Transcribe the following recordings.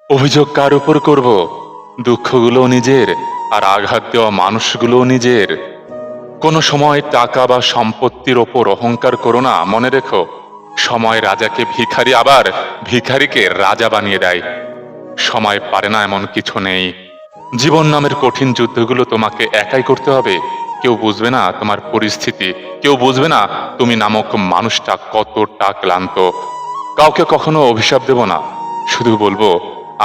অভিযোগ কার উপর করব? দুঃখগুলো নিজের, আর আঘাত দেওয়া মানুষগুলো নিজের। কোনো সময় টাকা বা সম্পত্তির ওপর অহংকার করো না। মনে রেখো, সময় রাজাকে ভিখারি, আবার ভিখারিকে রাজা বানিয়ে দেয়। সময় পারে না এমন কিছু নেই। জীবন নামের কঠিন যুদ্ধগুলো তোমাকে একাই করতে হবে। কেউ বুঝবে না তোমার পরিস্থিতি, কেউ বুঝবে না তুমি নামক মানুষটা কতটা ক্লান্ত। কাউকে কখনো অভিশাপ দেব না, শুধু বলবো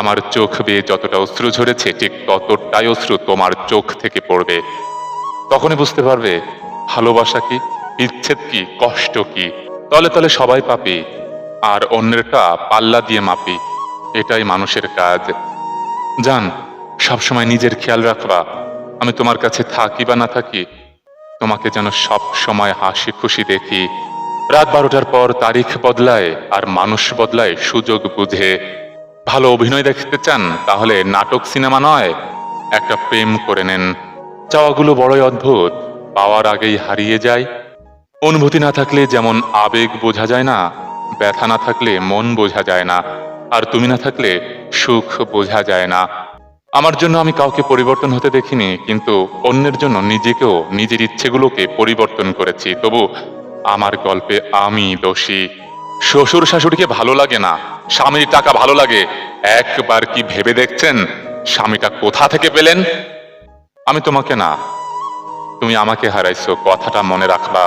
আমার চোখ বেয়ে যতটা অশ্রু ঝরেছে ঠিক ততটাই অশ্রু তোমার চোখ থেকে পড়বে। তখনই বুঝতে পারবে ভালোবাসা কি, বিচ্ছেদ কি, কষ্ট কি। তলে তলে সবাই পাপী, আর অন্যেরটা পাল্লা দিয়ে মাপি। এটাই মানুষের কাজ। জান, সবসময় নিজের খেয়াল রাখবা। আমি তোমার কাছে থাকি বা না থাকি, তোমাকে যেন সব সময় হাসি খুশি দেখি। রাত 12টার পর তারিখ বদলায় আর মানুষ বদলায় সুযোগ বুঝে। ভালো অভিনয় দেখতে চান? তাহলে নাটক সিনেমা নয়, একটা প্রেম করে নেন। চাওয়াগুলো বড়ই অদ্ভুত, পাওয়ার আগেই হারিয়ে যায়। অনুভূতি না থাকলে যেমন আবেগ বোঝা যায় না, ব্যথা না থাকলে মন বোঝা যায় না, আর তুমি না থাকলে সুখ বোঝা যায় না। আমার জন্য আমি কাউকে পরিবর্তন হতে দেখিনি, কিন্তু অন্যের জন্য নিজেকেও, নিজের ইচ্ছেগুলোকে পরিবর্তন করেছি। তবু আমার গল্পে আমি দোষী। শ্বশুর শাশুড়িকে ভালো লাগে না, স্বামীর টাকা ভালো লাগে। একবার কি ভেবে দেখছেন স্বামীটা কোথা থেকে পেলেন? আমি তোমাকে না, তুমি আমাকে হারাইছো, কথাটা মনে রাখবা।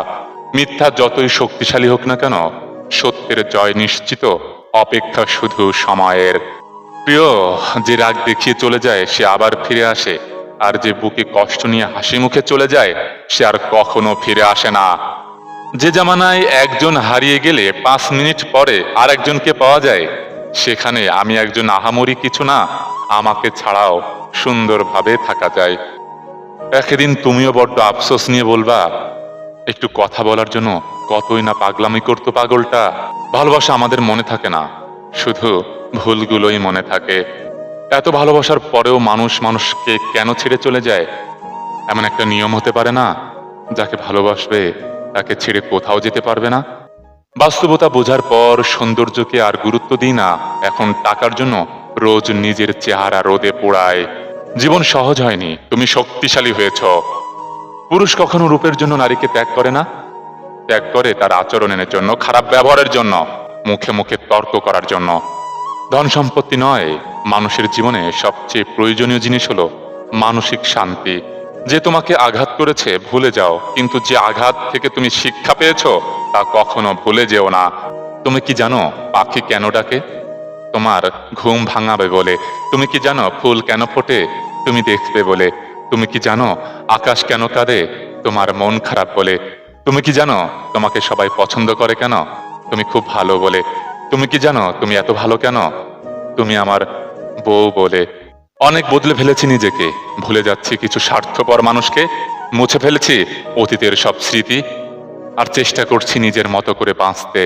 মিথ্যা যতই শক্তিশালী হোক না কেন, সত্যের জয় নিশ্চিত, অপেক্ষা শুধু সময়ের। প্রিয়, যে রাগ দেখিয়ে চলে যায় সে আবার ফিরে আসে, আর যে বুকে কষ্ট নিয়ে হাসি মুখে চলে যায় সে আর কখনো ফিরে আসে না। যে জামানায় একজন হারিয়ে গেলে 5 মিনিট পরে আর একজনকে পাওয়া যায়, সেখানে আমি একজন আহামরি কিছু না। আমাকে ছাড়াও সুন্দরভাবে থাকা যায়। একদিন তুমিও বড্ড আফসোস নিয়ে বলবা, একটু কথা বলার জন্য কতই না পাগলামি করতো পাগলটা। ভালোবাসা আমাদের মনে থাকে না, শুধু ভুলগুলোই মনে থাকে। এত ভালোবাসার পরেও মানুষ মানুষকে কেন ছেড়ে চলে যায়? এমন একটা নিয়ম হতে পারে না, যাকে ভালোবাসবে তাকে ছেড়ে কোথাও যেতে পারবে না? বাস্তবতা বোঝার পর সৌন্দর্যকে আর গুরুত্ব দিই না। এখন টাকার জন্য রোজ নিজের চেহারা রোদে পোড়ায়। জীবন সহজ হয়নি, তুমি শক্তিশালী হয়েছ। পুরুষ কখনো রূপের জন্য নারীকে ত্যাগ করে না, ত্যাগ করে তার আচরণের জন্য, খারাপ ব্যবহারের জন্য, মুখে মুখে তর্ক করার জন্য। ধন সম্পত্তি নয়, মানুষের জীবনে সবচেয়ে প্রয়োজনীয় জিনিস হলো মানসিক শান্তি। যে তোমাকে আঘাত করেছে ভুলে যাও, কিন্তু যে আঘাত থেকে তুমি শিক্ষা পেয়েছো তা কখনো ভুলে যেও না। তুমি কি জানো পাখি কেন ডাকে? তোমার ঘুম ভাঙাবে বলে। তুমি কি জানো ফুল কেন ফোটে? তুমি দেখবে বলে। তুমি কি জানো আকাশ কেন কাঁদে? তোমার মন খারাপ বলে। তুমি কি জানো তোমাকে সবাই পছন্দ করে কেন? তুমি খুব ভালো বলে। তুমি কি জানো তুমি এত ভালো কেন? তুমি আমার বউ বলে। অনেক বদলে ফেলেছি নিজেকে, ভুলে যাচ্ছি কিছু স্বার্থপর মানুষকে, মুছে ফেলেছি অতীতের সব স্মৃতি, আর চেষ্টা করছি নিজের মতো করে বাঁচতে।